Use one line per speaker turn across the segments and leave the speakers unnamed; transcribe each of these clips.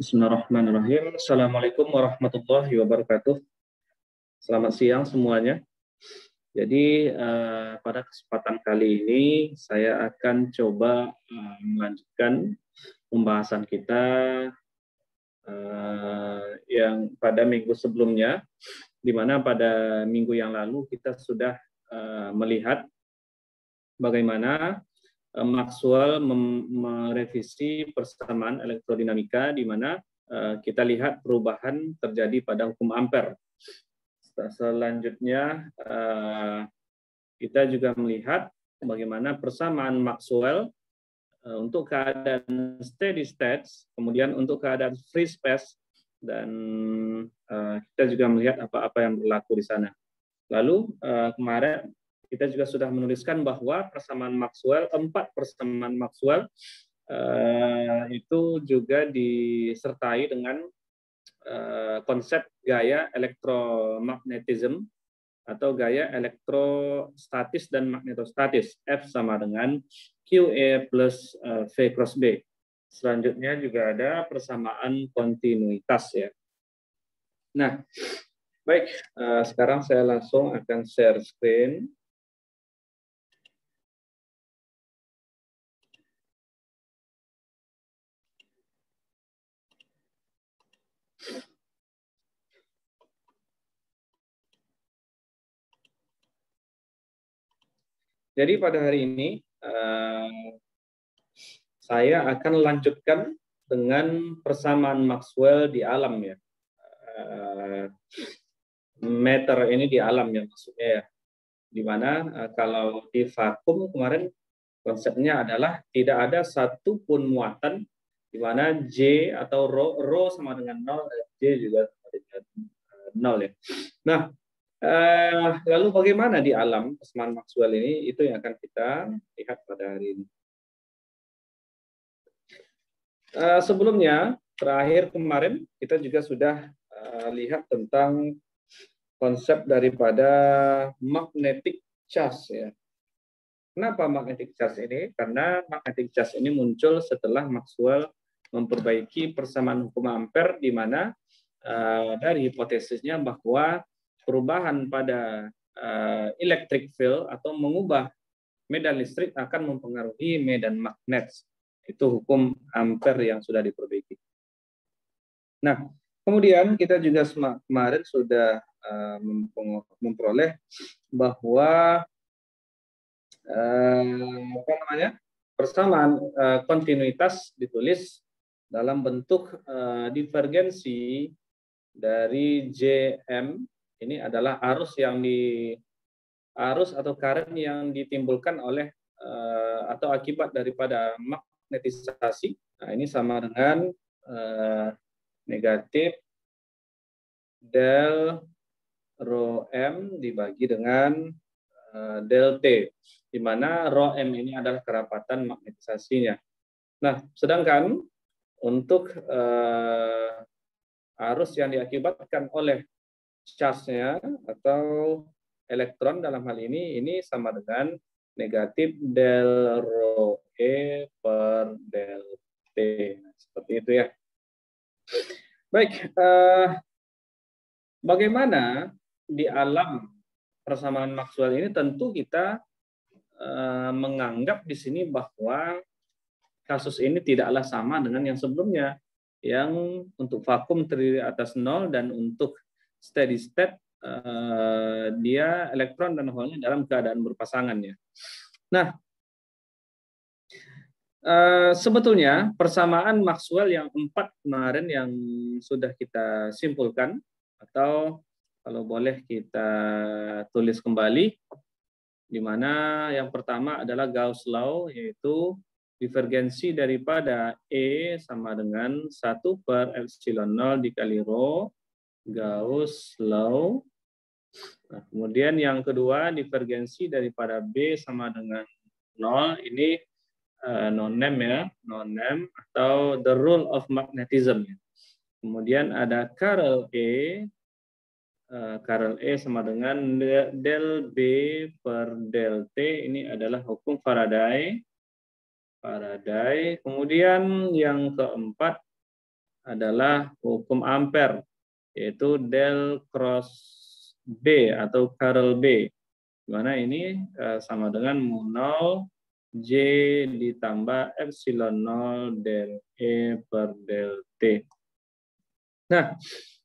Bismillahirrahmanirrahim. Assalamualaikum warahmatullahi wabarakatuh. Selamat siang semuanya. Jadi pada kesempatan kali ini saya akan coba melanjutkan pembahasan kita yang pada minggu sebelumnya, di mana pada minggu yang lalu kita sudah melihat bagaimana Maxwell merevisi persamaan elektrodinamika, di mana kita lihat perubahan terjadi pada hukum Ampere. Selanjutnya kita juga melihat bagaimana persamaan Maxwell untuk keadaan steady state, kemudian untuk keadaan free space, dan kita juga melihat apa-apa yang berlaku di sana. Lalu kemarin kita juga sudah menuliskan bahwa persamaan Maxwell, 4 persamaan Maxwell itu juga disertai dengan konsep gaya elektromagnetism atau gaya elektrostatis dan magnetostatis, F sama dengan QE plus V cross B. Selanjutnya juga ada persamaan kontinuitas ya. Nah, baik, sekarang saya langsung akan share screen. Jadi pada hari ini saya akan lanjutkan dengan persamaan Maxwell di alam ya. Matter ini di alam ya maksudnya ya. Dimana kalau di vakum kemarin konsepnya adalah tidak ada satupun muatan di mana J atau rho sama dengan 0, J juga sama dengan 0 ya. Nah, lalu bagaimana di alam persamaan Maxwell ini? Itu yang akan kita lihat pada hari ini. Sebelumnya, terakhir kemarin kita juga sudah lihat tentang konsep daripada magnetic charge ya. Kenapa magnetic charge ini? Karena magnetic charge ini muncul setelah Maxwell memperbaiki persamaan hukum Ampere, di mana dari hipotesisnya bahwa perubahan pada electric field atau mengubah medan listrik akan mempengaruhi medan magnet. Itu hukum Ampere yang sudah diperbaiki. Nah, kemudian kita juga kemarin sudah memperoleh bahwa persamaan kontinuitas ditulis dalam bentuk divergensi dari JM. Ini adalah arus atau current yang ditimbulkan oleh atau akibat daripada magnetisasi. Nah, ini sama dengan negatif del rho m dibagi dengan del T, di mana rho m ini adalah kerapatan magnetisasinya. Nah, sedangkan untuk arus yang diakibatkan oleh charge-nya atau elektron dalam hal ini sama dengan negatif del rho E per del T. Seperti itu ya. Baik, bagaimana di alam persamaan Maxwell ini? Tentu kita menganggap di sini bahwa kasus ini tidaklah sama dengan yang sebelumnya, yang untuk vakum terdiri atas 0 dan untuk steady state dia elektron dan holnya dalam keadaan berpasangan ya. Nah, sebetulnya persamaan Maxwell yang 4 kemarin yang sudah kita simpulkan, atau kalau boleh kita tulis kembali, di mana yang pertama adalah Gauss Law, yaitu divergensi daripada E sama dengan 1 per epsilon 0 dikali rho, Gauss Law. Nah, kemudian yang kedua, divergensi daripada B sama dengan 0, ini non-name ya, non-name atau the rule of magnetism. Kemudian ada Carrel E sama dengan del B per del T, ini adalah hukum Faraday. Faraday. Kemudian yang keempat adalah hukum Ampere, yaitu del cross B atau curl B, di mana ini sama dengan mu 0 J ditambah epsilon 0 del E per del T. Nah,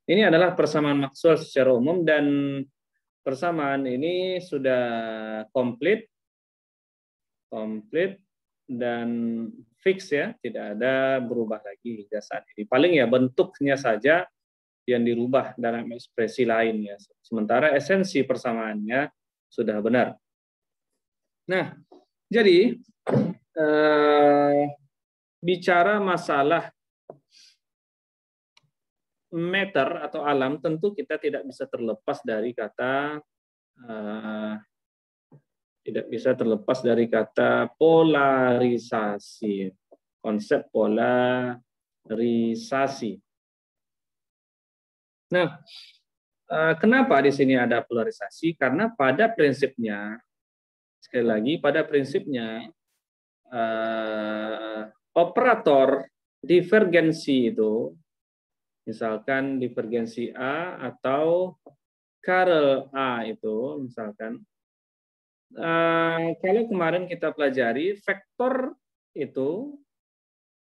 ini adalah persamaan Maxwell secara umum, dan persamaan ini sudah komplit dan fix ya, tidak ada berubah lagi hingga saat ini. Paling ya bentuknya saja yang dirubah dalam ekspresi lain ya. Sementara esensi persamaannya sudah benar. Nah, jadi bicara masalah matter atau alam, tentu kita tidak bisa terlepas dari kata polarisasi, konsep polarisasi. Nah, kenapa di sini ada polarisasi? Karena pada prinsipnya, sekali lagi, pada prinsipnya operator divergensi itu, misalkan divergensi A atau curl A itu, misalkan, kalau kemarin kita pelajari vektor itu,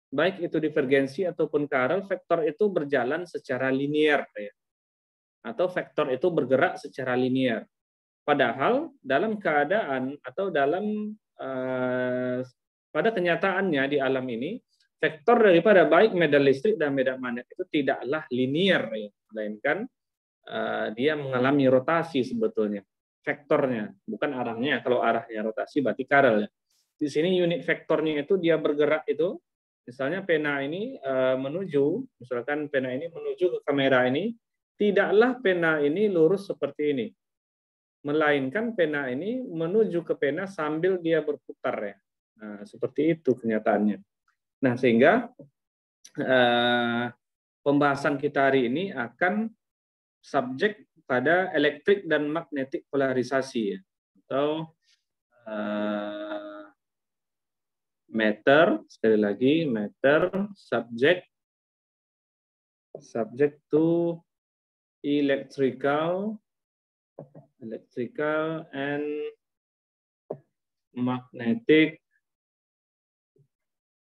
baik itu divergensi ataupun curl, vektor itu berjalan secara linear ya, atau vektor itu bergerak secara linear. Padahal dalam keadaan atau pada kenyataannya di alam ini, vektor daripada baik medan listrik dan medan magnet itu tidaklah linear ya, melainkan dia mengalami rotasi sebetulnya. Vektornya, bukan arahnya. Kalau arahnya rotasi berarti curl ya. Di sini unit vektornya itu dia bergerak itu, misalnya pena ini misalkan pena ini menuju ke kamera ini, tidaklah pena ini lurus seperti ini, melainkan pena ini menuju ke pena sambil dia berputar ya. Nah, seperti itu kenyataannya. Nah, sehingga pembahasan kita hari ini akan subjek pada elektrik dan magnetik polarisasi ya, atau matter, sekali lagi matter subject to electrical and magnetic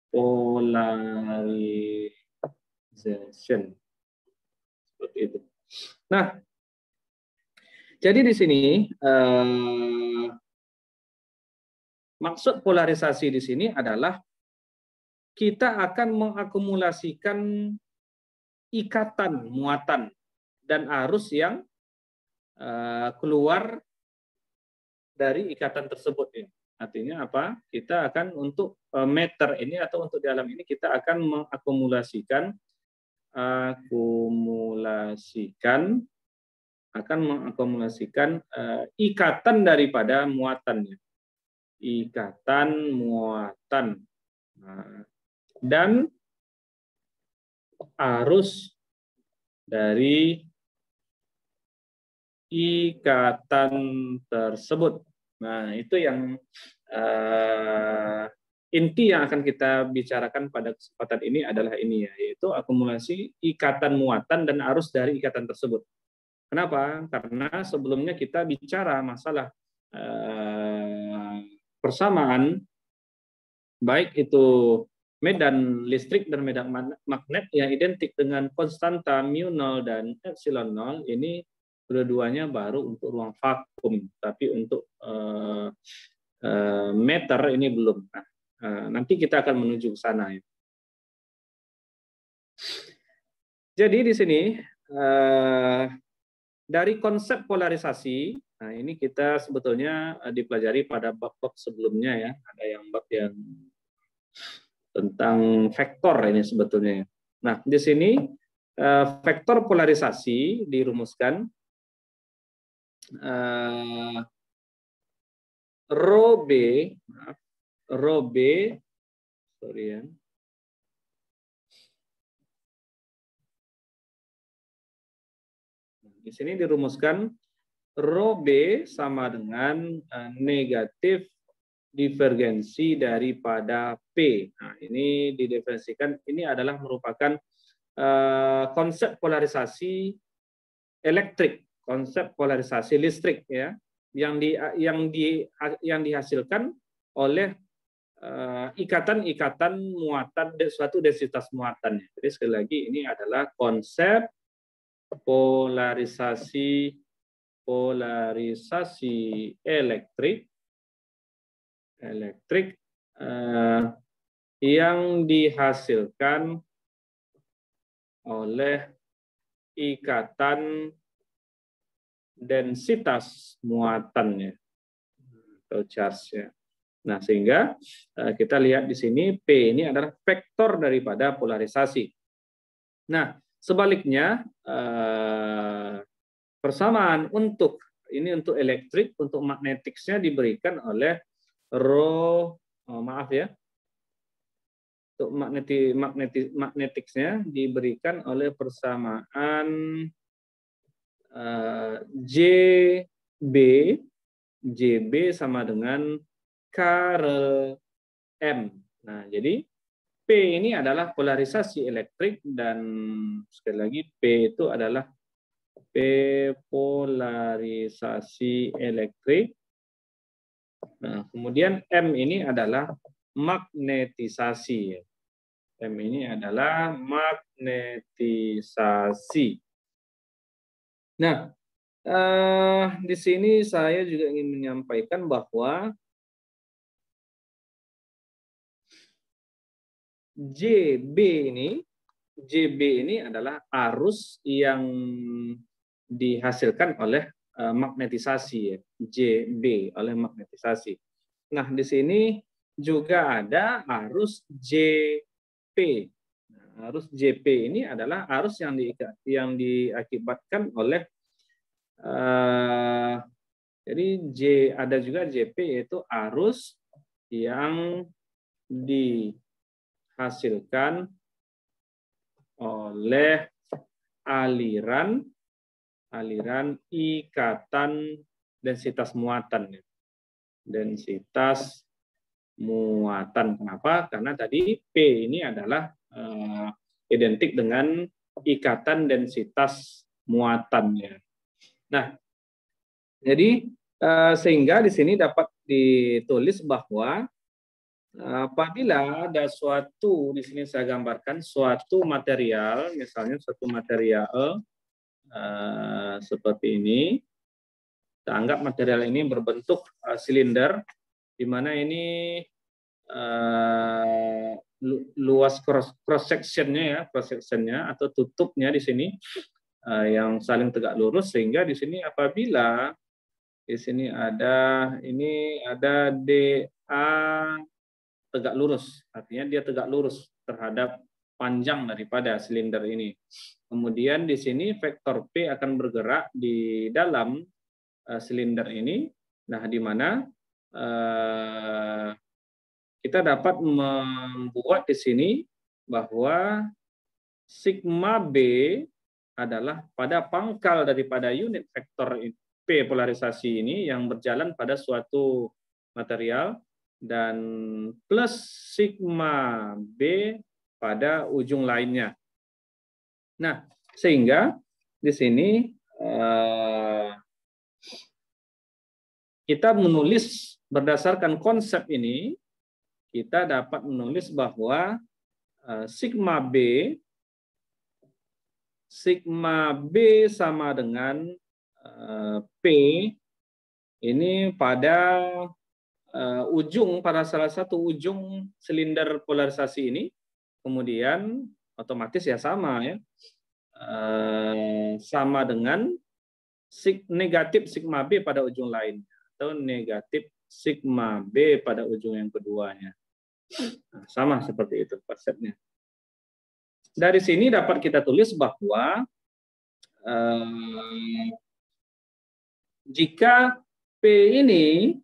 polarization. Seperti itu. Nah, jadi di sini maksud polarisasi di sini adalah kita akan mengakumulasikan ikatan muatan dan arus yang keluar dari ikatan tersebut ya. Artinya apa? Kita akan untuk meter ini atau untuk di alam ini kita akan mengakumulasikan ikatan daripada muatannya. Ikatan muatan. Dan arus dari ikatan tersebut. Nah, itu yang inti yang akan kita bicarakan pada kesempatan ini adalah ini ya, yaitu akumulasi ikatan muatan dan arus dari ikatan tersebut. Kenapa? Karena sebelumnya kita bicara masalah persamaan, baik itu medan listrik dan medan magnet yang identik dengan konstanta mu0 dan epsilon 0, ini kedua-duanya baru untuk ruang vakum, tapi untuk meter ini belum. Nah, nanti kita akan menuju ke sana ya. Jadi di sini dari konsep polarisasi, nah ini kita sebetulnya dipelajari pada bab-bab sebelumnya ya, ada yang bab yang tentang vektor ini sebetulnya. Nah, di sini vektor polarisasi dirumuskan rho B, sorry ya. Di sini dirumuskan rho B sama dengan negatif divergensi daripada P. Nah, ini didefinisikan, ini adalah merupakan konsep polarisasi elektrik, konsep polarisasi listrik ya, yang dihasilkan oleh ikatan-ikatan muatan, suatu densitas muatan. Jadi sekali lagi ini adalah konsep polarisasi elektrik yang dihasilkan oleh ikatan densitas muatannya atau charge-nya. Nah, sehingga kita lihat di sini P ini adalah vektor daripada polarisasi. Nah, sebaliknya persamaan untuk elektrik, untuk magnetiknya diberikan oleh rho, maaf ya, untuk magnetiknya diberikan oleh persamaan JB sama dengan Karl M. Nah, jadi P ini adalah polarisasi elektrik, dan sekali lagi P itu adalah P polarisasi elektrik. Nah, kemudian M ini adalah magnetisasi. M ini adalah magnetisasi. Nah, di sini saya juga ingin menyampaikan bahwa JB ini adalah arus yang dihasilkan oleh magnetisasi ya. JB oleh magnetisasi. Nah, di sini juga ada arus JP. Nah, arus JP ini adalah arus yang diakibatkan oleh jadi ada juga JP, yaitu arus yang dihasilkan oleh aliran ikatan densitas muatan. Densitas muatan. Kenapa? Karena tadi P ini adalah identik dengan ikatan densitas muatannya. Nah, jadi sehingga di sini dapat ditulis bahwa apabila ada suatu, di sini saya gambarkan suatu material, misalnya suatu material seperti ini, kita anggap material ini berbentuk silinder, di mana ini luas cross sectionnya ya, cross sectionnya atau tutupnya di sini yang saling tegak lurus, sehingga di sini apabila di sini ada DA tegak lurus, artinya dia tegak lurus terhadap panjang daripada silinder ini. Kemudian di sini vektor P akan bergerak di dalam silinder ini. Nah, di mana kita dapat membuat di sini bahwa sigma B adalah pada pangkal daripada unit vektor P polarisasi ini yang berjalan pada suatu material, dan plus sigma B pada ujung lainnya. Nah, sehingga di sini kita menulis berdasarkan konsep ini, kita dapat menulis bahwa sigma B sama dengan P ini pada pada salah satu ujung silinder polarisasi ini, kemudian otomatis ya sama ya, sama dengan negatif sigma B pada ujung lain, atau negatif sigma B pada ujung yang keduanya. Nah, sama seperti itu konsepnya. Dari sini dapat kita tulis bahwa jika P ini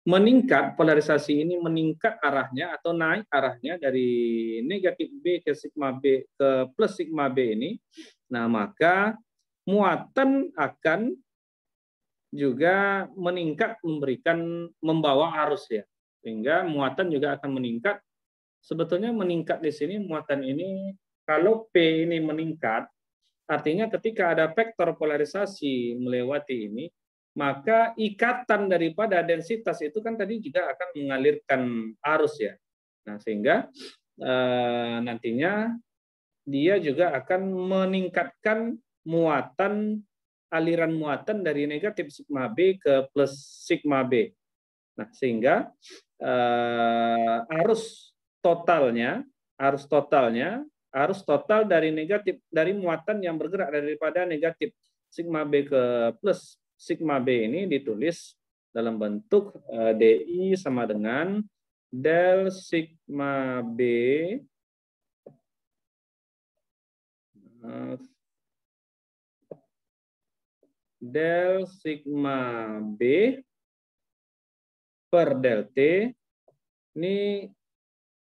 meningkat, polarisasi ini meningkat arahnya atau naik arahnya dari negatif B ke sigma B ke plus sigma B ini, nah maka muatan akan juga meningkat, membawa arus ya. Sehingga muatan juga akan meningkat. Sebetulnya meningkat di sini, muatan ini, kalau P ini meningkat, artinya ketika ada vektor polarisasi melewati ini, maka ikatan daripada densitas itu kan tadi juga akan mengalirkan arus ya. Nah, sehingga nantinya dia juga akan meningkatkan muatan, aliran muatan dari negatif sigma B ke plus sigma B. Nah, sehingga arus total dari negatif, dari muatan yang bergerak daripada negatif sigma B ke plus sigma B ini ditulis dalam bentuk DI sama dengan del sigma B del sigma B per del T ini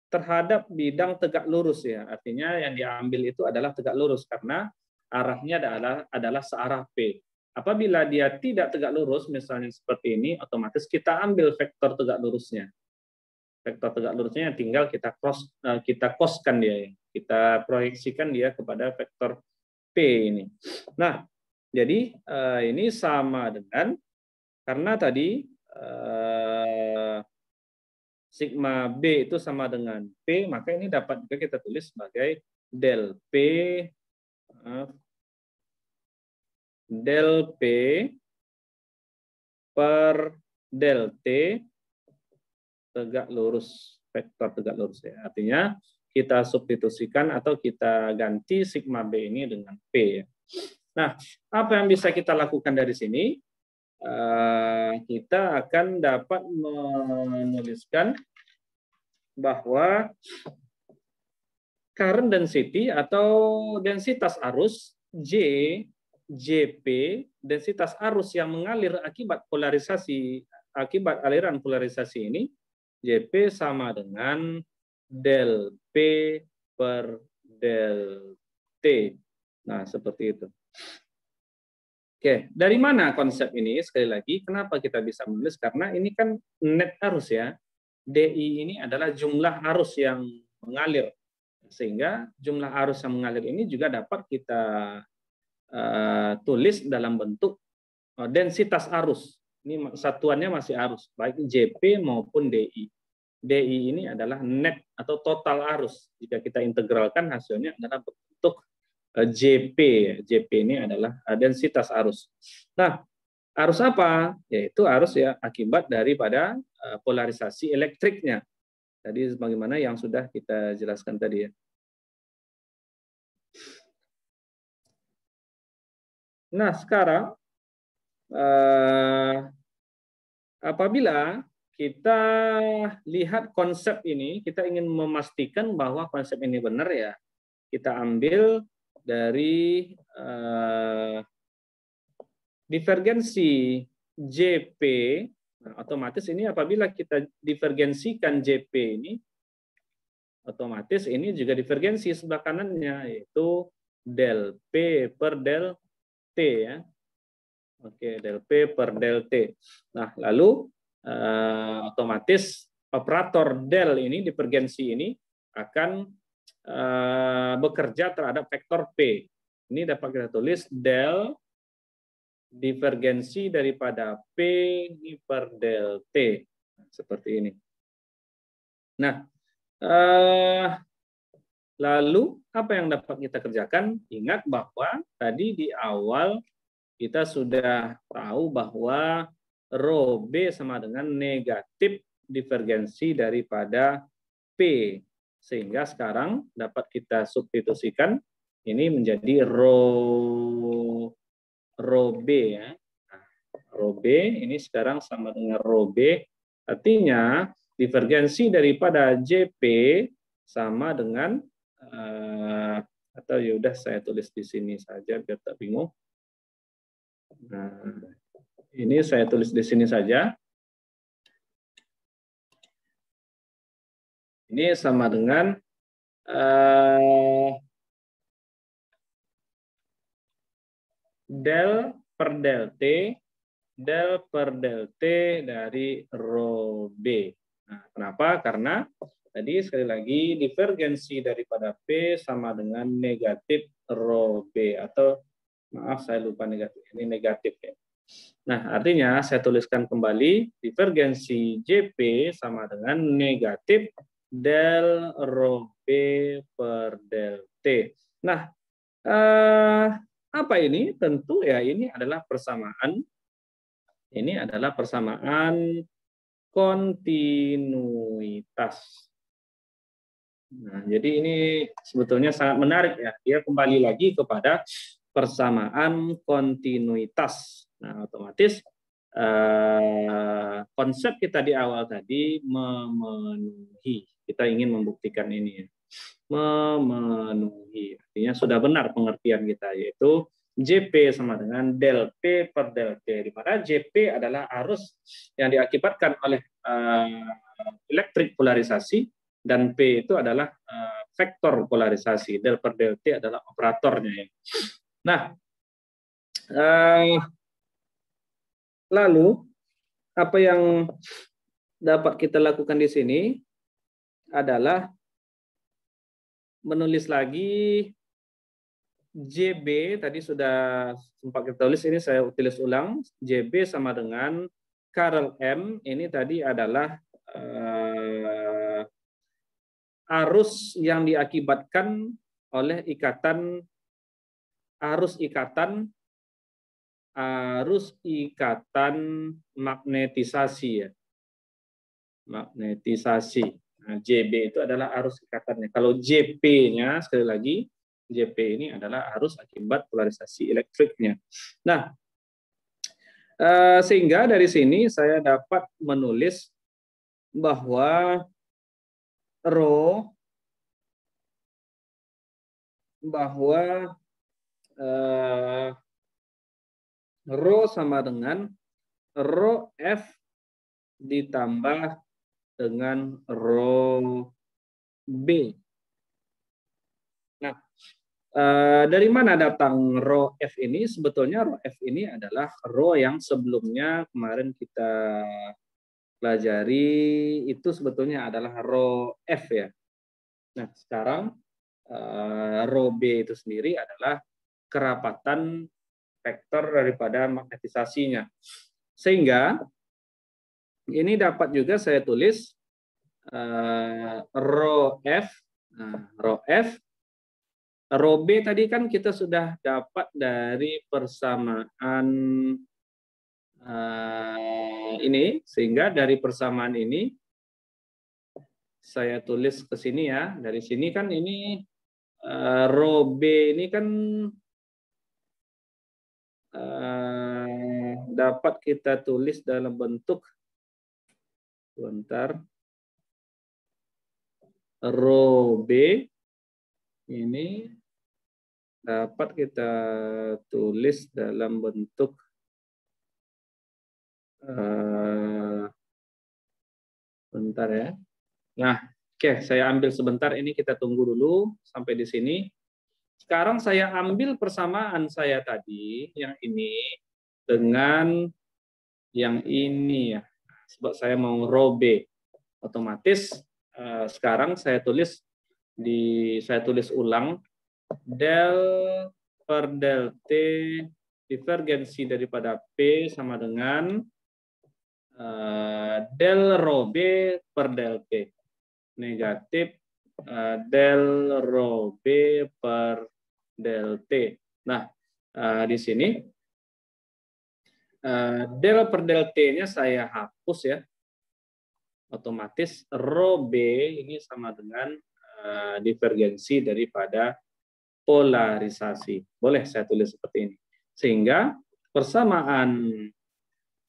terhadap bidang tegak lurus ya. Artinya yang diambil itu adalah tegak lurus karena arahnya adalah searah P. Apabila dia tidak tegak lurus, misalnya seperti ini, otomatis kita ambil vektor tegak lurusnya. Vektor tegak lurusnya tinggal kita coskan dia, kita proyeksikan dia kepada vektor P ini. Nah, jadi ini sama dengan, karena tadi sigma B itu sama dengan P, maka ini dapat juga kita tulis sebagai del P per del T tegak lurus, vektor tegak lurus ya. Artinya kita substitusikan atau kita ganti sigma B ini dengan P ya. Nah, apa yang bisa kita lakukan dari sini? Kita akan dapat menuliskan bahwa current density atau densitas arus JP, densitas arus yang mengalir akibat aliran polarisasi ini, JP sama dengan del P per del T. Nah, seperti itu. Oke, dari mana konsep ini? Sekali lagi, kenapa kita bisa menulis? Karena ini kan net arus ya. DI ini adalah jumlah arus yang mengalir. Sehingga jumlah arus yang mengalir ini juga dapat kita tulis dalam bentuk densitas arus. Ini satuannya masih arus, baik JP maupun DI. DI ini adalah net atau total arus. Jika kita integralkan, hasilnya adalah bentuk JP. JP ini adalah densitas arus. Nah, arus apa? Yaitu arus ya akibat daripada polarisasi elektriknya. Tadi bagaimana yang sudah kita jelaskan tadi ya. Nah, sekarang apabila kita lihat konsep ini, kita ingin memastikan bahwa konsep ini benar ya, kita ambil dari divergensi JP. Nah, otomatis ini apabila kita divergensikan JP ini, otomatis ini juga divergensi sebelah kanannya, yaitu del P per del T ya. Oke, del P per del T. Nah, lalu otomatis operator del ini, divergensi ini akan bekerja terhadap vektor P. Ini dapat kita tulis del divergensi daripada P per del T. Seperti ini. Nah, lalu apa yang dapat kita kerjakan? Ingat bahwa tadi di awal kita sudah tahu bahwa rho B sama dengan negatif divergensi daripada P. Sehingga sekarang dapat kita substitusikan ini menjadi rho B ya. Rho B ini sekarang sama dengan rho B. Artinya divergensi daripada JP sama dengan atau ya udah saya tulis di sini saja biar tak bingung. Nah, ini saya tulis di sini saja. Ini sama dengan del per del T dari rho B. Nah, kenapa? Karena tadi sekali lagi divergensi daripada P sama dengan negatif rho B, atau maaf saya lupa negatif, ini negatif ya. Nah, artinya saya tuliskan kembali divergensi JP sama dengan negatif del rho B per del T. Nah, apa ini? Tentu ya ini adalah persamaan. Ini adalah persamaan kontinuitas. Nah, jadi ini sebetulnya sangat menarik ya. Dia kembali lagi kepada persamaan kontinuitas. Nah, otomatis konsep kita di awal tadi memenuhi. Kita ingin membuktikan ini ya. Memenuhi. Artinya sudah benar pengertian kita, yaitu JP sama dengan del P per del T, di mana JP adalah arus yang diakibatkan oleh elektrik polarisasi, dan P itu adalah vektor polarisasi. Del per del T adalah operatornya ya. Nah, lalu apa yang dapat kita lakukan di sini adalah menulis lagi JB, tadi sudah sempat kita tulis, ini saya tulis ulang. JB sama dengan Karl M, ini tadi adalah arus yang diakibatkan oleh arus ikatan magnetisasi ya. Magnetisasi. Nah, JB itu adalah arus ikatannya. Kalau JP-nya sekali lagi, JP ini adalah arus akibat polarisasi elektriknya. Nah, sehingga dari sini saya dapat menulis bahwa rho sama dengan rho F ditambah dengan rho B. Nah, dari mana datang rho F ini? Sebetulnya rho F ini adalah rho yang sebelumnya kemarin kita pelajari, itu sebetulnya adalah rho F ya. Nah, sekarang rho B itu sendiri adalah kerapatan vektor daripada magnetisasinya. Sehingga ini dapat juga saya tulis rho F. Nah, rho F, rho B tadi kan kita sudah dapat dari persamaan ini, sehingga dari persamaan ini saya tulis ke sini ya. Dari sini kan ini rho B ini kan dapat kita tulis dalam bentuk rho B ini dapat kita tulis dalam bentuk bentar ya. Nah, oke, saya ambil sebentar, ini kita tunggu dulu sampai di sini. Sekarang saya ambil persamaan saya tadi yang ini dengan yang ini ya. Sebab saya mau rho B. Otomatis sekarang saya tulis ulang del per del T divergensi daripada P sama dengan del rho B per del T negatif del rho B per del T. Nah, di sini del per del T-nya saya hapus ya. Otomatis rho B ini sama dengan divergensi daripada polarisasi. Boleh saya tulis seperti ini. Sehingga persamaan,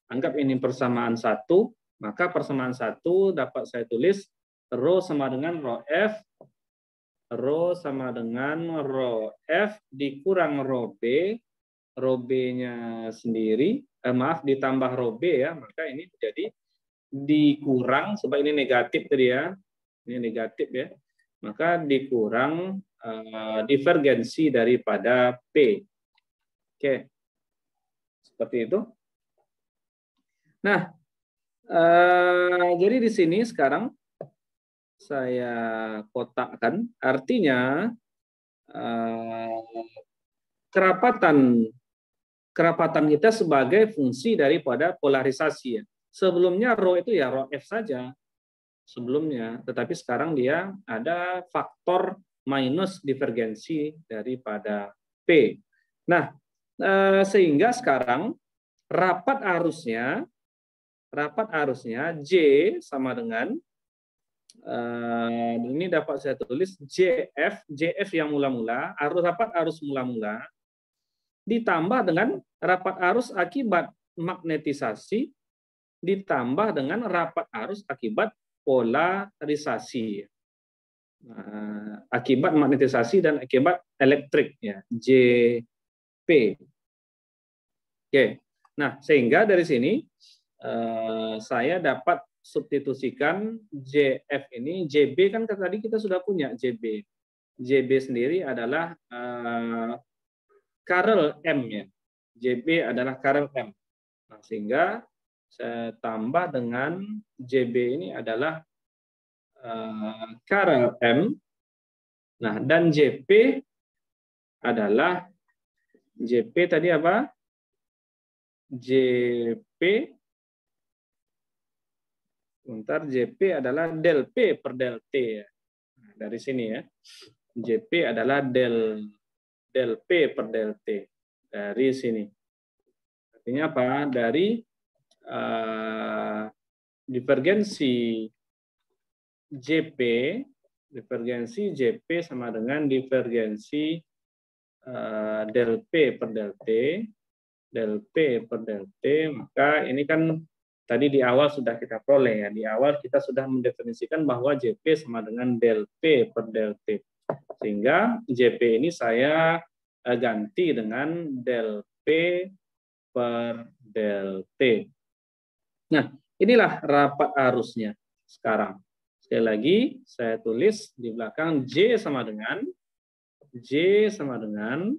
anggap ini persamaan 1, maka persamaan 1 dapat saya tulis rho sama dengan rho F, rho sama dengan rho F dikurang rho B, rho B-nya sendiri, ditambah rho B ya, maka ini menjadi dikurang, sebab ini negatif tadi ya, ini negatif ya, maka dikurang divergensi daripada P. Oke, seperti itu. Nah, Jadi di sini sekarang saya kotakkan, artinya kerapatan kita sebagai fungsi daripada polarisasi. Sebelumnya rho itu ya rho F saja sebelumnya, tetapi sekarang dia ada faktor minus divergensi daripada P. Nah, sehingga sekarang rapat arusnya J sama dengan ini dapat saya tulis JF yang mula-mula, rapat arus mula-mula ditambah dengan rapat arus akibat magnetisasi ditambah dengan rapat arus akibat polarisasi. Akibat magnetisasi dan akibat elektrik ya, JP. Oke. Nah, sehingga dari sini saya dapat substitusikan JF ini, JB kan tadi kita sudah punya JB. JB sendiri adalah Karel M ya. JB adalah Karel M. Nah, sehingga saya tambah dengan JB ini adalah Karel M. Nah, dan JP adalah JP tadi apa? JP JP adalah del P per del T ya. Nah, dari sini ya. JP adalah del P per del T. Dari sini. Artinya apa? Dari divergensi JP sama dengan divergensi del P per del T, maka ini kan tadi di awal sudah kita peroleh ya. Di awal kita sudah mendefinisikan bahwa JP sama dengan del P per del T. Sehingga JP ini saya ganti dengan del P per del T. Nah, inilah rapat arusnya sekarang. Sekali lagi, saya tulis di belakang J sama dengan J sama dengan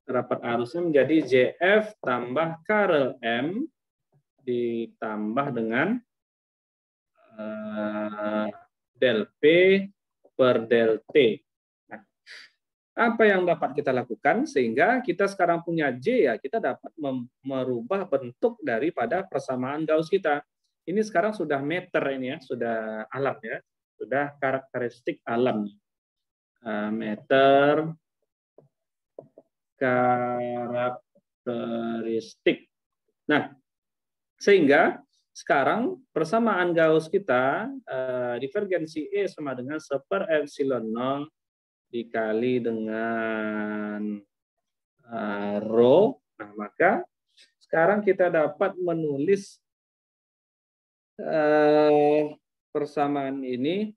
rapat arusnya menjadi JF tambah Karel M ditambah dengan del P per del T. Nah, apa yang dapat kita lakukan sehingga kita sekarang punya J ya, kita dapat merubah bentuk daripada persamaan Gauss kita. Ini sekarang sudah meter ini ya, sudah alam ya, sudah karakteristik alam. Meter karakteristik. Nah, sehingga sekarang persamaan Gauss kita divergensi E sama dengan 1/epsilon 0 dikali dengan rho. Nah, maka sekarang kita dapat menulis persamaan ini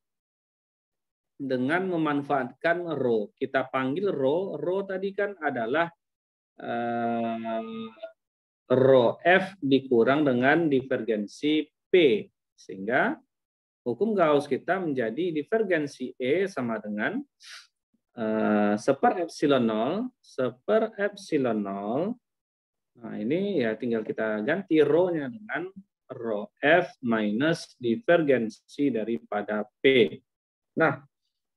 dengan memanfaatkan rho. Kita panggil rho. Rho tadi kan adalah rho F dikurang dengan divergensi P. Sehingga hukum Gauss kita menjadi divergensi E sama dengan 1/epsilon 0. Nah, ini ya tinggal kita ganti rho-nya dengan rho F minus divergensi daripada P. Nah,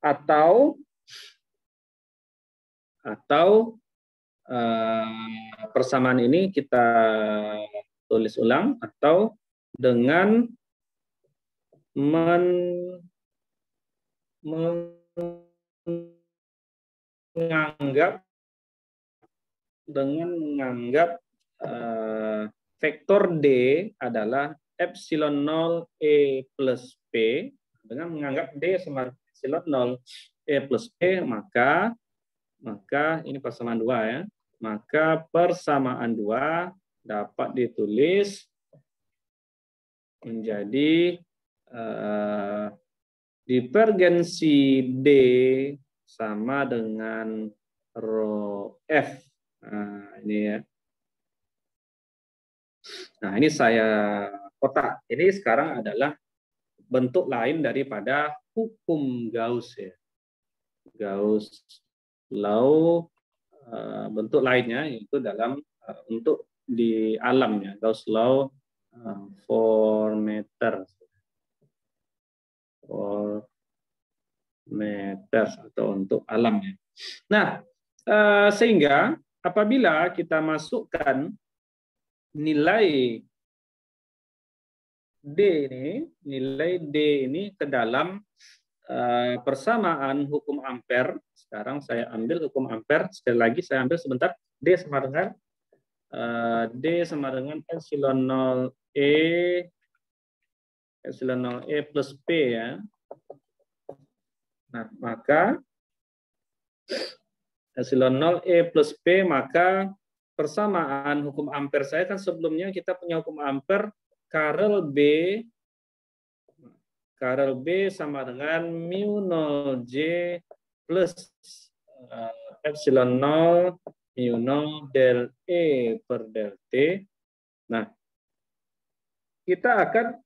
atau persamaan ini kita tulis ulang, atau dengan menganggap vektor D adalah epsilon 0 E plus P, dengan menganggap D sama epsilon 0 E plus P, maka ini persamaan 2 ya. Maka persamaan 2 dapat ditulis menjadi divergensi D sama dengan rho F. Nah, ini ya. Nah, ini saya kotak. Ini sekarang adalah bentuk lain daripada hukum Gauss ya. Gauss law bentuk lainnya yaitu dalam untuk di alamnya, Gauss law for meter atau untuk alamnya. Nah, sehingga apabila kita masukkan nilai nilai D ini ke dalam persamaan hukum ampere. Sekarang saya ambil hukum ampere, sekali lagi saya ambil sebentar. D sama dengan epsilon 0 E plus P ya. Nah, maka epsilon 0 E plus P, maka persamaan hukum ampere saya kan sebelumnya kita punya hukum ampere Karel B sama dengan mu 0 J plus epsilon 0 mu 0 del E per del T. Nah, kita akan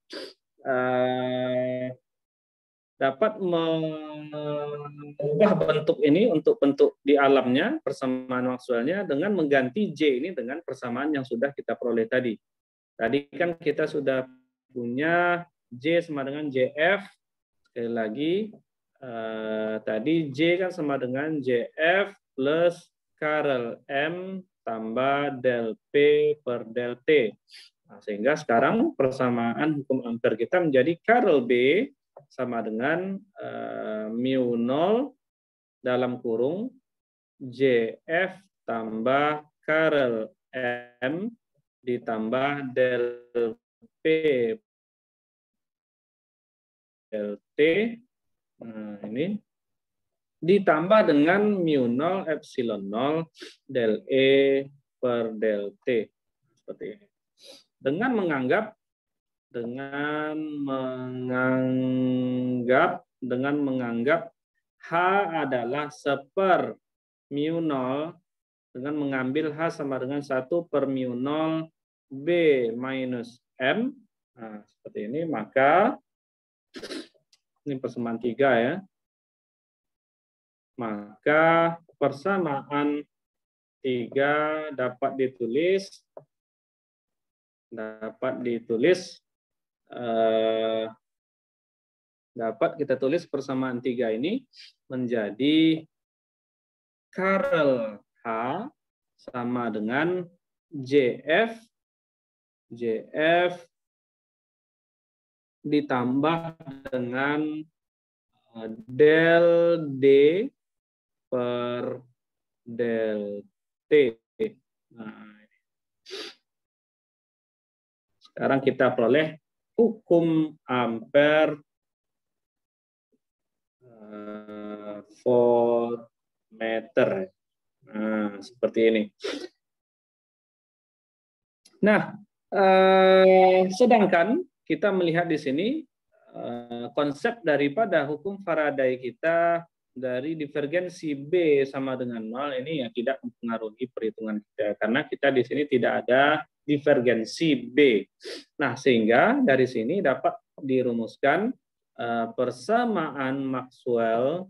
dapat mengubah bentuk ini untuk bentuk di alamnya, persamaan Maxwell-nya, dengan mengganti J ini dengan persamaan yang sudah kita peroleh tadi. Tadi kan kita sudah punya J sama dengan JF. Sekali lagi, tadi J kan sama dengan JF plus Karel M tambah del P per del T. Nah, sehingga sekarang persamaan hukum ampere kita menjadi Karel B sama dengan mu 0 dalam kurung JF tambah Karel M ditambah del P del T. Nah, ini ditambah dengan mu 0 epsilon 0 del E per del T. Seperti ini. Dengan menganggap H adalah 1 mu 0, dengan mengambil H sama dengan 1 per mu 0 B minus M. Nah, seperti ini, maka ini persamaan 3 ya. Maka persamaan 3 dapat kita tulis persamaan 3 ini menjadi Karel H sama dengan JF ditambah dengan del D per del T. Nah, sekarang kita peroleh hukum ampere for meter. Nah, seperti ini. Nah, sedangkan kita melihat di sini konsep daripada hukum Faraday kita dari divergensi B sama dengan 0 ini ya tidak mempengaruhi perhitungan kita, karena kita di sini tidak ada divergensi B. Nah, sehingga dari sini dapat dirumuskan persamaan Maxwell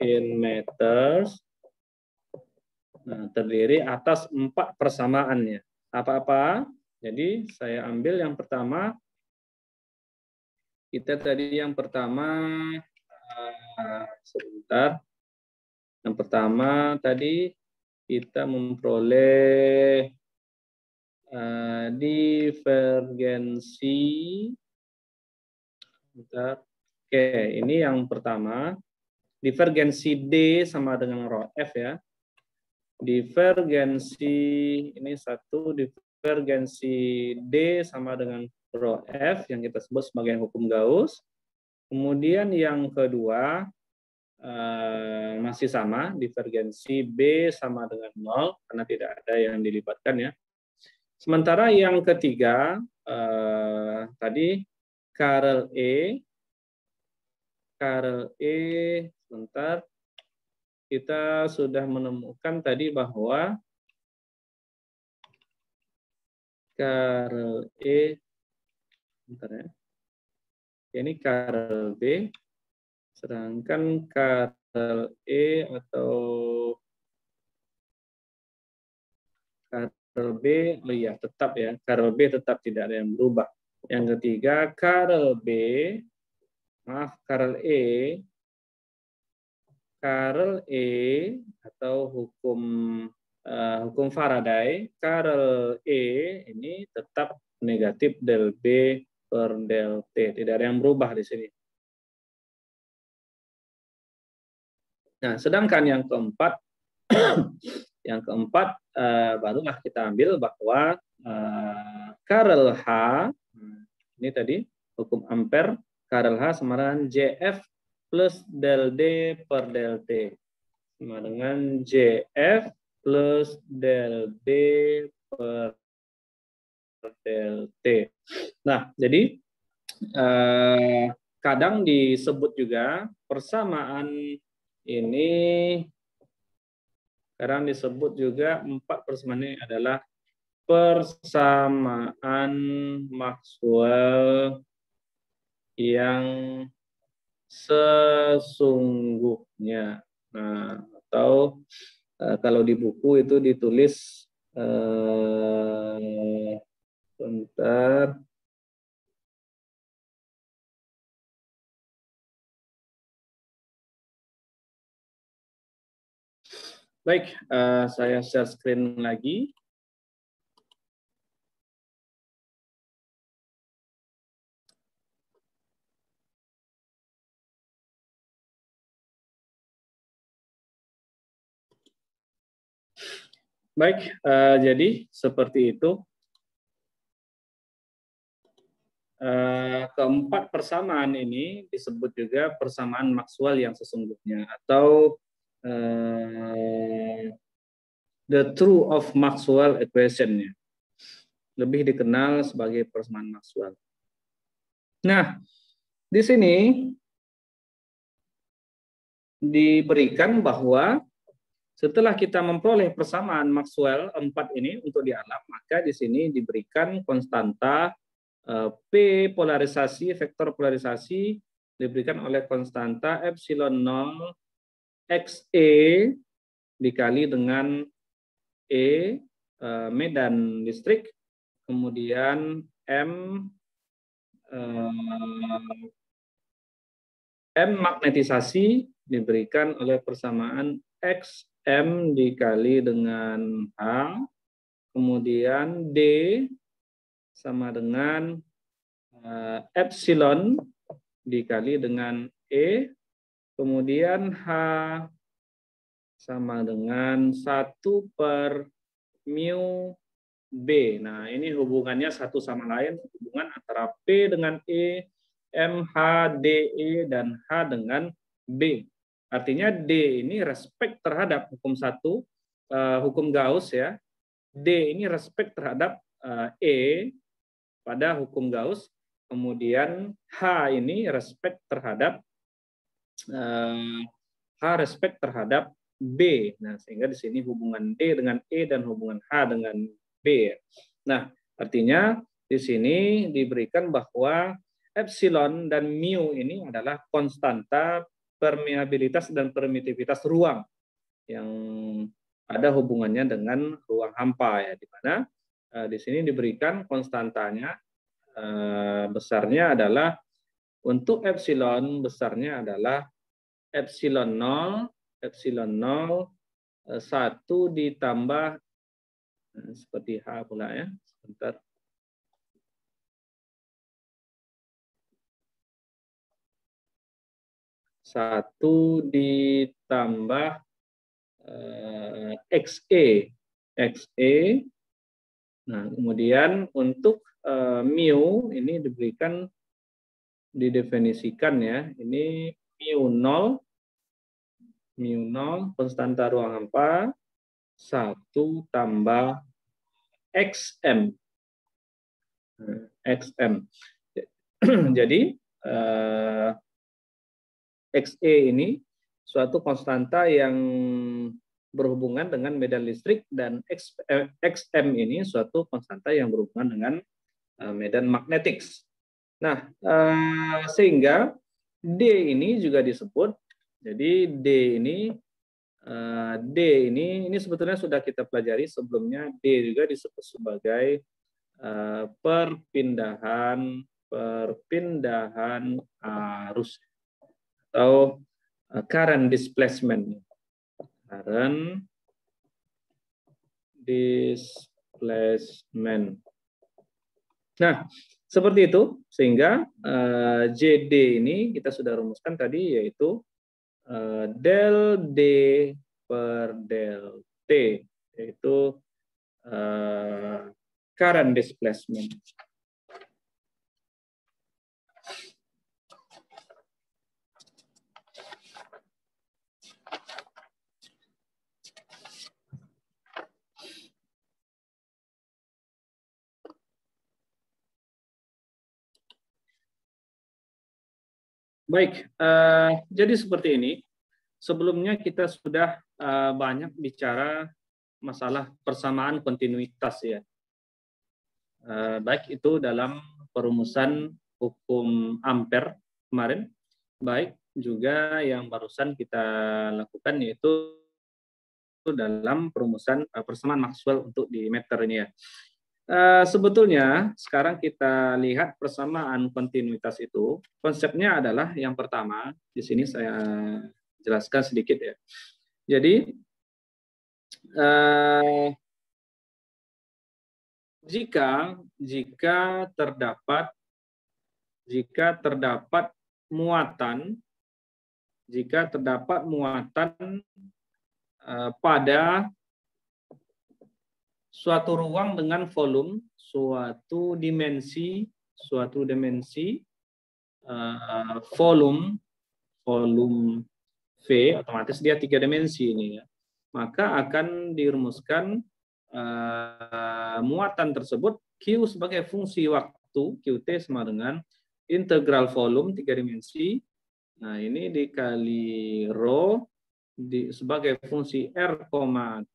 in meters terdiri atas 4 persamaannya. Apa-apa? Jadi saya ambil yang pertama. Yang pertama tadi kita memperoleh divergensi. Oke, ini yang pertama. Divergensi D sama dengan rho F ya. Divergensi ini divergensi D sama dengan rho F yang kita sebut sebagai hukum Gauss. Kemudian yang kedua masih sama, divergensi B sama dengan 0 karena tidak ada yang dilibatkan ya. Sementara yang ketiga tadi Karel E sebentar, kita sudah menemukan tadi bahwa Karel E, bentar ya. Ini Karel B Sedangkan Karel E atau Karel B, oh iya tetap ya, Karel B tetap tidak ada yang berubah. Yang ketiga, Karel B, maaf Karel E atau hukum Faraday, Karel E ini tetap negatif del B per del T, tidak ada yang berubah di sini. Nah, sedangkan yang keempat, barulah kita ambil bahwa Karel H, ini tadi hukum Ampere, Karel H sama dengan JF plus del D per del T, sama dengan JF plus del D per del T. Nah, jadi kadang disebut juga persamaan ini, kadang disebut juga 4 persamaan ini adalah persamaan Maxwell yang sesungguhnya. Nah, atau kalau di buku itu ditulis bentar. Baik, saya share screen lagi. Baik, jadi seperti itu. Keempat persamaan ini disebut juga persamaan Maxwell yang sesungguhnya, atau the truth of Maxwell equation-nya. Lebih dikenal sebagai persamaan Maxwell. Nah, di sini diberikan bahwa setelah kita memperoleh persamaan Maxwell 4 ini untuk di alam, maka di sini diberikan konstanta P polarisasi, vektor polarisasi diberikan oleh konstanta epsilon 0 XE dikali dengan E, medan listrik, kemudian M magnetisasi diberikan oleh persamaan XM dikali dengan H, kemudian D sama dengan epsilon dikali dengan E, kemudian H sama dengan 1 per mu B. Nah, ini hubungannya satu sama lain, hubungan antara P dengan E, MH, DE, dan H dengan B. Artinya D ini respect terhadap hukum satu, hukum Gauss ya. D ini respect terhadap E pada hukum Gauss. Kemudian H ini respect terhadap B. Nah, sehingga di sini hubungan D dengan E dan hubungan H dengan B. Nah, artinya di sini diberikan bahwa epsilon dan mu ini adalah konstanta permeabilitas dan permitivitas ruang yang ada hubungannya dengan ruang hampa ya, di mana di sini diberikan konstantanya besarnya adalah untuk epsilon besarnya adalah epsilon 0 1 ditambah seperti H pula ya. Sebentar. Satu ditambah XE. Nah, kemudian untuk mu ini diberikan, didefinisikan ya. Ini mu 0 konstanta ruang hampa 1 tambah XM. Jadi XE ini suatu konstanta yang berhubungan dengan medan listrik, dan XM ini suatu konstanta yang berhubungan dengan medan magnetik. Nah, sehingga D ini juga disebut, jadi D ini sebetulnya sudah kita pelajari sebelumnya. D juga disebut sebagai perpindahan arus atau current displacement. Current displacement. Nah, seperti itu, sehingga JD ini kita sudah rumuskan tadi, yaitu del D per del T, yaitu current displacement. Baik, jadi seperti ini. Sebelumnya kita sudah banyak bicara masalah persamaan kontinuitas ya. Baik itu dalam perumusan hukum Ampere kemarin, baik juga yang barusan kita lakukan yaitu dalam perumusan persamaan Maxwell untuk di meter ini ya. Sebetulnya sekarang kita lihat persamaan kontinuitas itu, konsepnya adalah yang pertama, di sini saya jelaskan sedikit ya. Jadi jika terdapat muatan pada suatu ruang dengan volume, suatu dimensi volume V, otomatis dia 3 dimensi ini ya. Maka akan dirumuskan muatan tersebut Q sebagai fungsi waktu, QT sama dengan integral volume 3 dimensi. Nah, ini dikali rho sebagai fungsi R,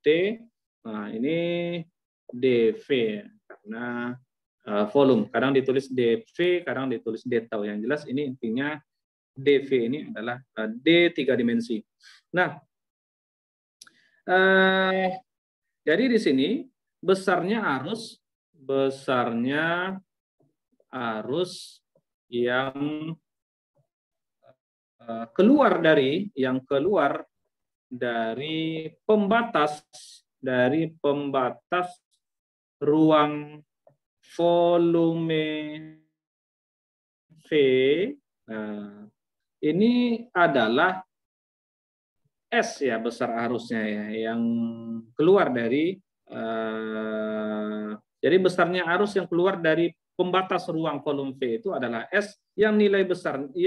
T. Nah, ini dV karena volume. Kadang ditulis dV, kadang ditulis d tau. Yang jelas ini intinya dV ini adalah D 3 dimensi. Nah, jadi di sini besarnya arus yang keluar dari pembatas ruang volume V. Nah, ini adalah S ya, besar arusnya ya, yang keluar dari jadi besarnya arus yang keluar dari pembatas ruang volume V itu adalah S, yang nilai besarnya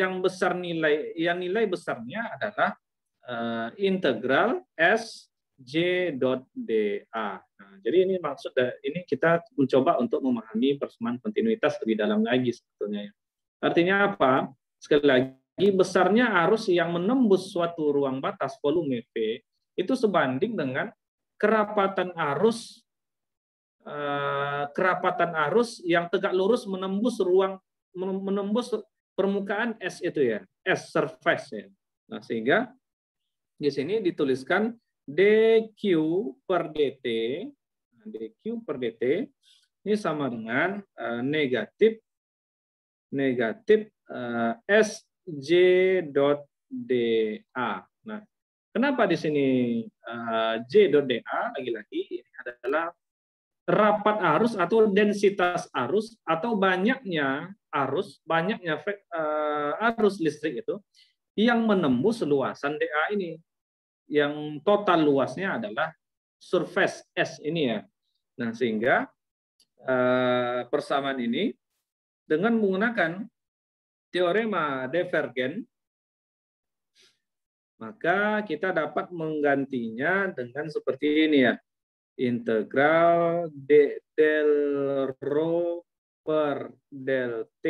adalah integral S J dot dA. Nah, jadi ini ini kita mencoba untuk memahami persamaan kontinuitas lebih dalam lagi sebetulnya. Artinya apa? Sekali lagi, besarnya arus yang menembus suatu ruang batas volume V itu sebanding dengan kerapatan arus yang tegak lurus menembus permukaan S itu ya, S surface ya. Nah, sehingga di sini dituliskan dQ per dt, ini sama dengan negatif Sj dot dA. Nah, kenapa di sini J dot dA? Lagi-lagi ini adalah rapat arus atau densitas arus atau banyaknya arus listrik itu yang menembus luasan dA ini, yang total luasnya adalah surface S ini ya. Nah, sehingga persamaan ini dengan menggunakan teorema Divergen, maka kita dapat menggantinya dengan seperti ini ya. Integral del rho per del T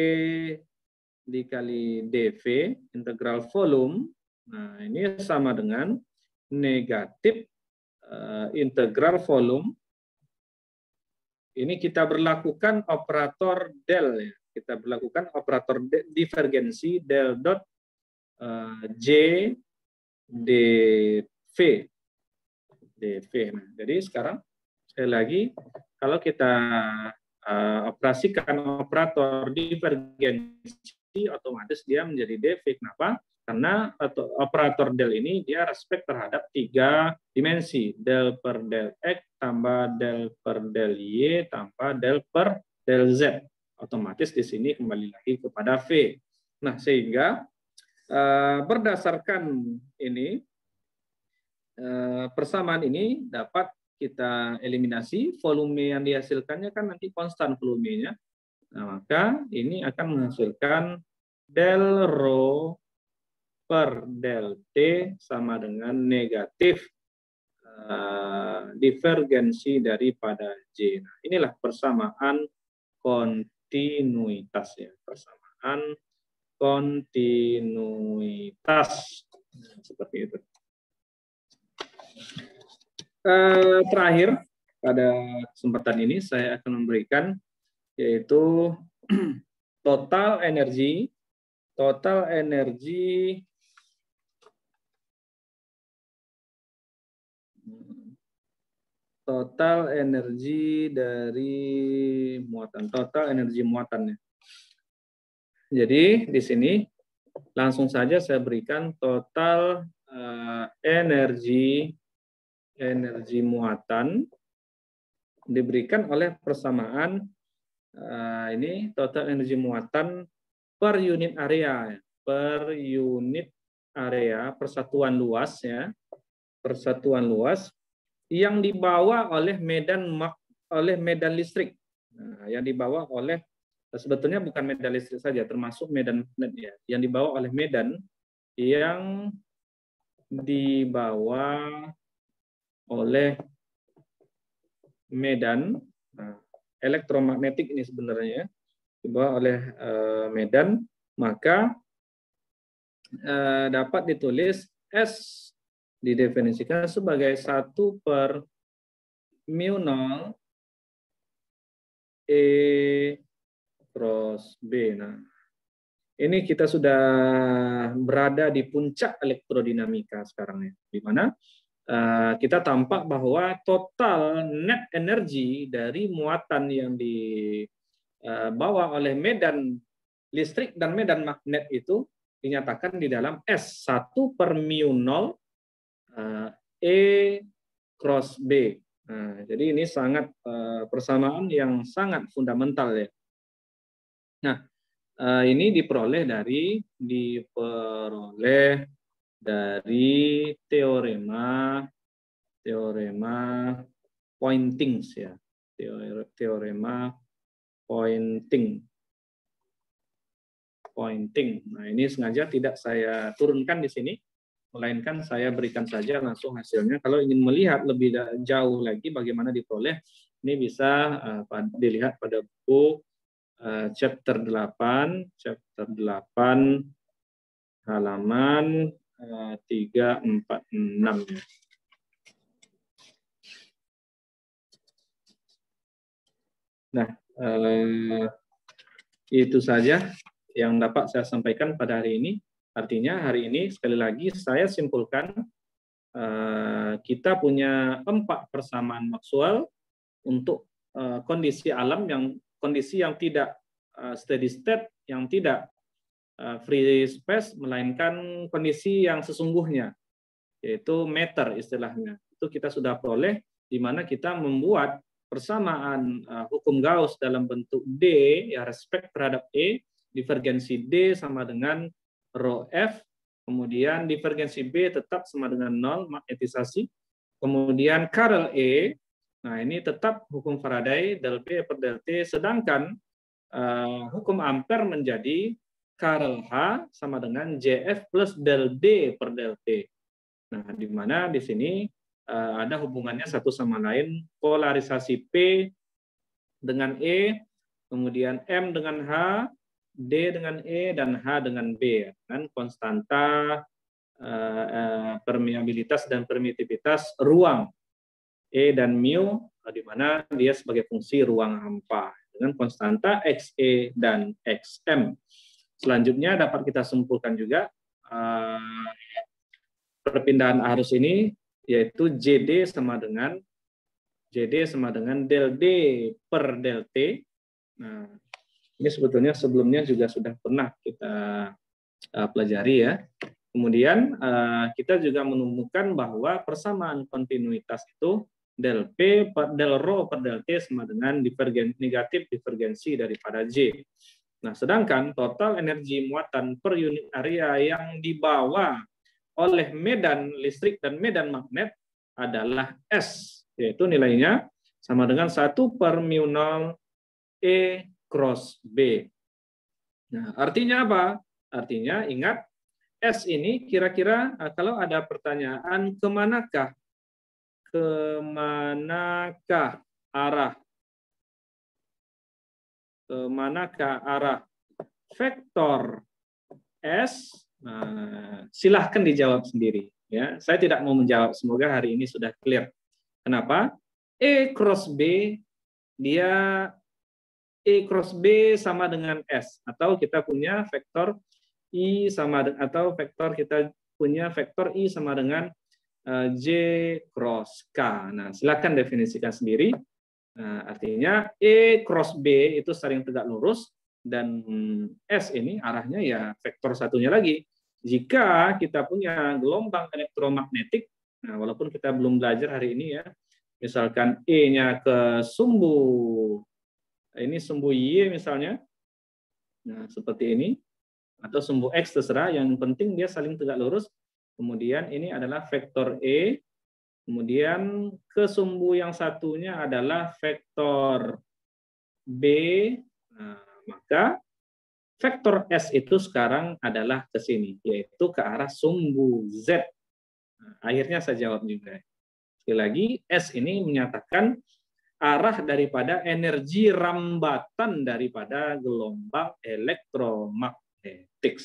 dikali dV, integral volume. Nah, ini sama dengan negatif integral volume. Ini kita berlakukan operator del ya. Kita berlakukan operator divergensi del dot J dV. Nah, jadi sekarang sekali lagi kalau kita operasikan operator divergensi, otomatis dia menjadi dV. Kenapa? Karena operator del ini dia respect terhadap 3 dimensi, del per del X tambah del per del Y tambah del per del Z. Otomatis di sini kembali lagi kepada V. Nah, sehingga berdasarkan ini persamaan ini dapat kita eliminasi. Volume yang dihasilkannya kan nanti konstan volumenya. Nah, maka ini akan menghasilkan del rho per del T sama dengan negatif divergensi daripada J. Nah, inilah persamaan kontinuitas ya, persamaan kontinuitas seperti itu. Terakhir pada kesempatan ini saya akan memberikan yaitu total energi dari muatan, total energi muatannya. Jadi di sini langsung saja saya berikan total energi muatan diberikan oleh persamaan ini total energi muatan per unit area, persatuan luas ya, persatuan luas yang dibawa oleh medan listrik. Nah, yang dibawa oleh sebetulnya bukan medan listrik saja, termasuk medan magnet ya, yang dibawa oleh medan yang dibawa oleh medan elektromagnetik ini sebenarnya dibawa oleh medan, maka dapat ditulis S didefinisikan sebagai 1 per mu 0 E cross B. Nah, ini kita sudah berada di puncak elektrodinamika sekarang ya, di mana kita tampak bahwa total net energi dari muatan yang dibawa oleh medan listrik dan medan magnet itu dinyatakan di dalam S 1 per mu 0 E cross B. Nah, jadi ini sangat persamaan yang sangat fundamental ya. Nah, ini diperoleh dari teorema Poynting ya, teorema Poynting. Nah, ini sengaja tidak saya turunkan di sini, melainkan saya berikan saja langsung hasilnya. Kalau ingin melihat lebih jauh lagi bagaimana diperoleh, ini bisa dilihat pada buku chapter 8 halaman 346 ya. Nah, itu saja yang dapat saya sampaikan pada hari ini. Artinya hari ini sekali lagi saya simpulkan kita punya 4 persamaan Maxwell untuk kondisi alam kondisi yang tidak steady state, yang tidak free space, melainkan kondisi yang sesungguhnya, yaitu matter istilahnya. Itu kita sudah peroleh, di mana kita membuat persamaan hukum Gauss dalam bentuk D, ya respect terhadap E, divergensi D sama dengan rho F, kemudian divergensi B tetap sama dengan 0, magnetisasi, kemudian curl E, nah ini tetap hukum Faraday, del B per del T, sedangkan hukum Ampere menjadi curl H sama dengan JF plus del D per del T. Nah, di mana di sini ada hubungannya satu sama lain, polarisasi P dengan E, kemudian M dengan H, D dengan E, dan H dengan B. Dan konstanta permeabilitas dan permitivitas ruang E dan mu, di mana dia sebagai fungsi ruang hampa dengan konstanta XE dan XM. Selanjutnya dapat kita simpulkan juga perpindahan arus ini, yaitu JD sama dengan del D per del T. Nah, ini sebetulnya sebelumnya juga sudah pernah kita pelajari ya. Kemudian kita juga menemukan bahwa persamaan kontinuitas itu del P per del rho per del T sama dengan negatif divergensi daripada J. Nah, sedangkan total energi muatan per unit area yang dibawa oleh medan listrik dan medan magnet adalah S, yaitu nilainya sama dengan 1 per mu 0 E cross B. Nah, artinya apa? Artinya ingat, S ini kira-kira kalau ada pertanyaan kemanakah arah vektor S? Nah, silahkan dijawab sendiri. Ya, saya tidak mau menjawab. Semoga hari ini sudah clear. Kenapa? E cross B dia E cross B sama dengan S, atau kita punya vektor I sama atau vektor kita punya vektor I sama dengan J cross K. Nah, silakan definisikan sendiri. Nah, artinya E cross B itu saling tegak lurus dan S ini arahnya ya vektor satunya lagi. Jika kita punya gelombang elektromagnetik, nah walaupun kita belum belajar hari ini ya, misalkan E-nya ke sumbu, ini sumbu Y misalnya, nah seperti ini, atau sumbu X terserah, yang penting dia saling tegak lurus. Kemudian ini adalah vektor E, kemudian ke sumbu yang satunya adalah vektor B, nah, maka vektor S itu sekarang adalah ke sini, yaitu ke arah sumbu Z. Nah, akhirnya saya jawab juga. Sekali lagi, S ini menyatakan arah daripada energi rambatan daripada gelombang elektromagnetik.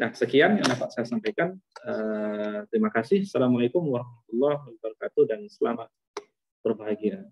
Nah, sekian yang dapat saya sampaikan. Terima kasih. Assalamualaikum warahmatullahi wabarakatuh dan selamat berbahagia.